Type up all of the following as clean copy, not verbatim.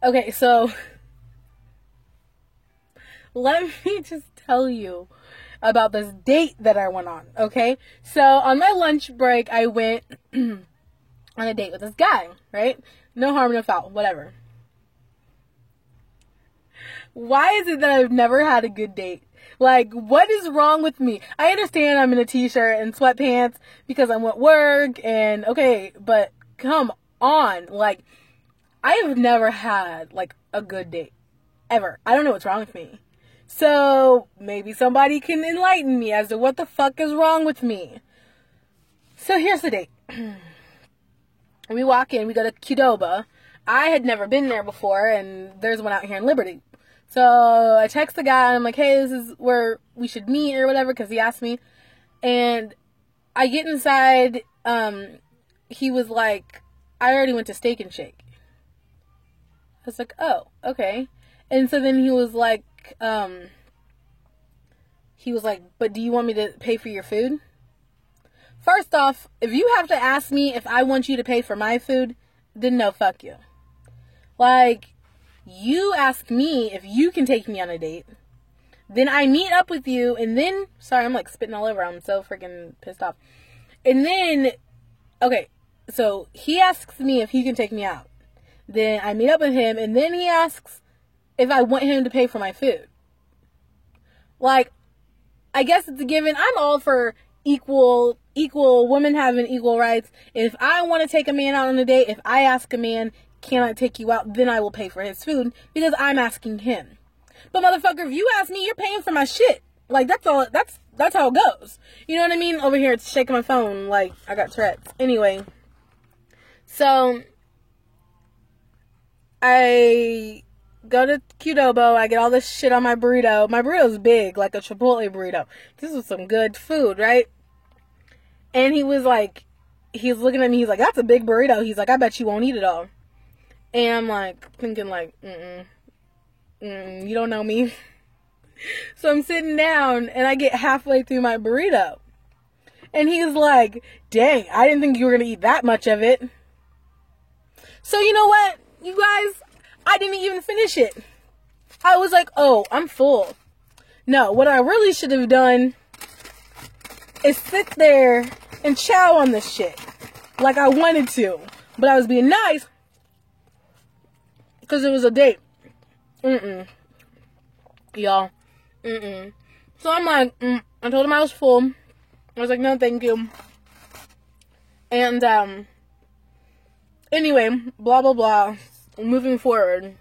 Okay, so let me just tell you about this date that I went on, okay? So on my lunch break, I went on a date with this guy, right? No harm, no foul, whatever. Why is it that I've never had a good date? Like, what is wrong with me? I understand I'm in a t-shirt and sweatpants because I'm at work and okay, but come on. Like, I have never had, like, a good date. Ever. I don't know what's wrong with me. So, maybe somebody can enlighten me as to what the fuck is wrong with me. So, here's the date. We walk in, we go to Qdoba. I had never been there before, and there's one out here in Liberty. So, I text the guy, and I'm like, hey, this is where we should meet, or whatever, because he asked me. And I get inside, he was like, I already went to Steak and Shake. I was like, oh, okay. And so then he was like, but do you want me to pay for your food? First off, if you have to ask me if I want you to pay for my food, then no, fuck you. Like, you ask me if you can take me on a date, then I meet up with you, and then, sorry, I'm like spitting all over, I'm so freaking pissed off. And then, okay, so he asks me if he can take me out. Then I meet up with him, and then he asks if I want him to pay for my food. Like, I guess it's a given. I'm all for equal women having equal rights. If I want to take a man out on a date, if I ask a man, can I take you out, then I will pay for his food because I'm asking him. But motherfucker, if you ask me, you're paying for my shit. Like, that's all, that's how it goes. You know what I mean? Over here, it's shaking my phone like I got Tourette's. Anyway, so I go to Qdoba, I get all this shit on my burrito. My burrito's big, like a Chipotle burrito. This was some good food, right? And he was like, he's looking at me, he's like, that's a big burrito. He's like, I bet you won't eat it all. And I'm like, thinking like, you don't know me. So I'm sitting down, and I get halfway through my burrito. And he's like, dang, I didn't think you were going to eat that much of it. So you know what, you guys? I didn't even finish it. I was like, oh, I'm full. No, what I really should have done is sit there and chow on this shit like I wanted to. But I was being nice because it was a date. Y'all. So I'm like, I told him I was full. I was like, no, thank you. And, anyway, blah, blah, blah. Moving forward,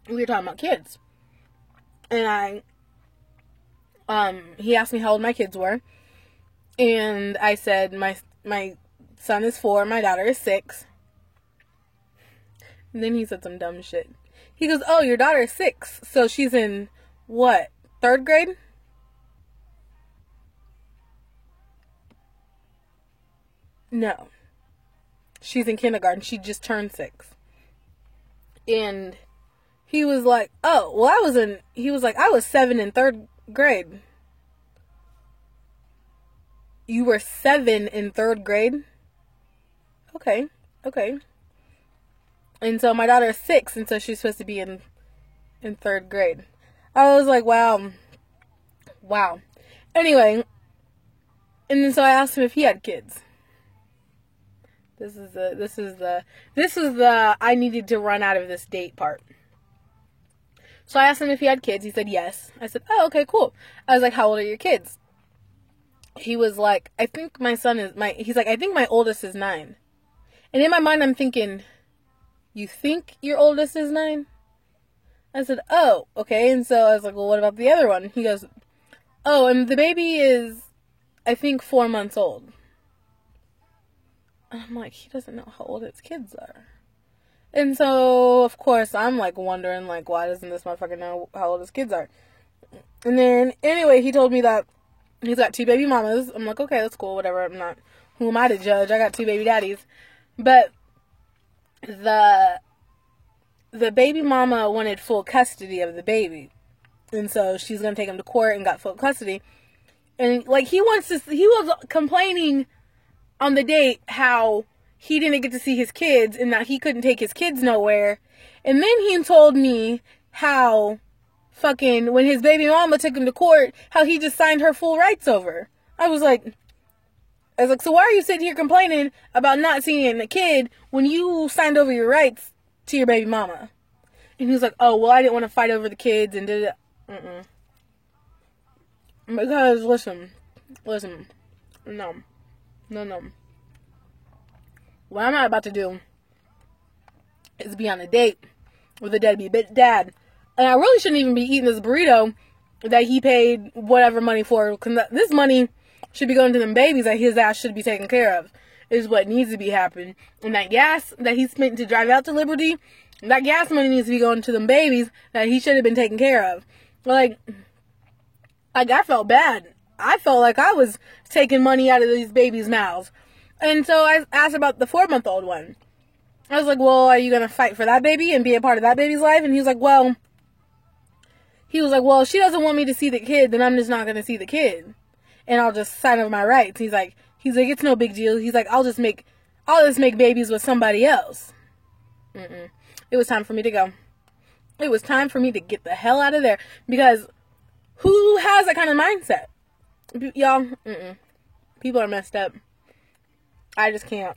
we were talking about kids. And he asked me how old my kids were. And I said, my son is 4, my daughter is 6. And then he said some dumb shit. He goes, oh, your daughter is 6. So she's in, what, 3rd grade? No. She's in kindergarten. She just turned 6. And he was like, oh, well, he was like, I was 7 in 3rd grade. You were 7 in 3rd grade? Okay. And so my daughter is 6, and so she's supposed to be in 3rd grade. I was like, wow. Anyway, and then so I asked him if he had kids. This is the I needed to run out of this date part. So I asked him if he had kids. He said yes. I said, oh, okay, cool. I was like, how old are your kids? He was like, I think my son is he's like, I think my oldest is 9. And in my mind, I'm thinking, you think your oldest is 9? I said, oh, okay. And so I was like, well, what about the other one? He goes, oh, and the baby is, I think, 4 months old. And I'm like, he doesn't know how old his kids are. And so, of course, I'm like wondering, like, why doesn't this motherfucker know how old his kids are? And then, anyway, he told me that he's got 2 baby mamas. I'm like, okay, that's cool, whatever. Who am I to judge? I got 2 baby daddies. But the baby mama wanted full custody of the baby. And so she's going to take him to court and got full custody. And, like, he was complaining on the date how he didn't get to see his kids and that he couldn't take his kids nowhere. And then he told me how fucking, when his baby mama took him to court, how he just signed her full rights over. I was like, so why are you sitting here complaining about not seeing the kid when you signed over your rights to your baby mama? And he was like, oh, well, I didn't want to fight over the kids and did it. Because, listen, no. What I'm not about to do is be on a date with a deadbeat dad. And I really shouldn't even be eating this burrito that he paid whatever money for. Because this money should be going to them babies that his ass should be taken care of. Is what needs to be happening. And that gas that he spent to drive out to Liberty, that gas money needs to be going to them babies that he should have been taken care of. Like, I felt bad. I felt like I was taking money out of these babies' mouths. And so I asked about the 4-month-old one. I was like, well, are you going to fight for that baby and be a part of that baby's life? And he was like, well, if she doesn't want me to see the kid, then I'm just not going to see the kid. And I'll just sign over my rights. He's like, it's no big deal. He's like, I'll just make babies with somebody else. It was time for me to go. It was time for me to get the hell out of there. Because who has that kind of mindset? Y'all, people are messed up. I just can't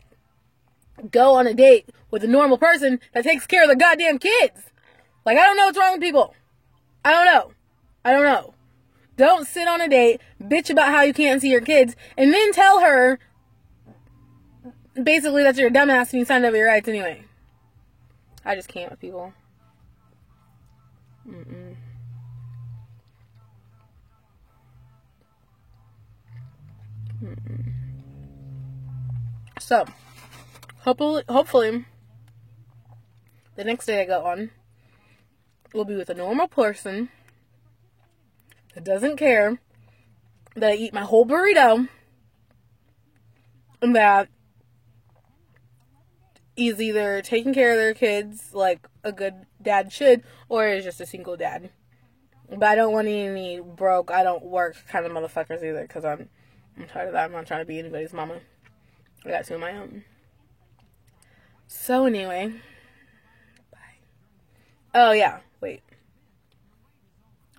go on a date with a normal person that takes care of the goddamn kids. Like, I don't know what's wrong with people. I don't know. Don't sit on a date, bitch about how you can't see your kids, and then tell her basically that you're a dumbass and you signed over your rights anyway. I just can't with people. So, hopefully, the next day I go on will be with a normal person that doesn't care that I eat my whole burrito and that is either taking care of their kids like a good dad should, or is just a single dad. But I don't want any broke, I don't work kind of motherfuckers either, because I'm tired of that. I'm not trying to be anybody's mama. I got two of my own. So anyway, bye. Oh yeah, wait.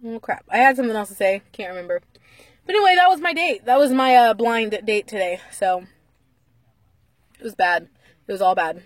Oh crap, I had something else to say, can't remember. But anyway, that was my date. That was my blind date today, so it was bad. It was all bad.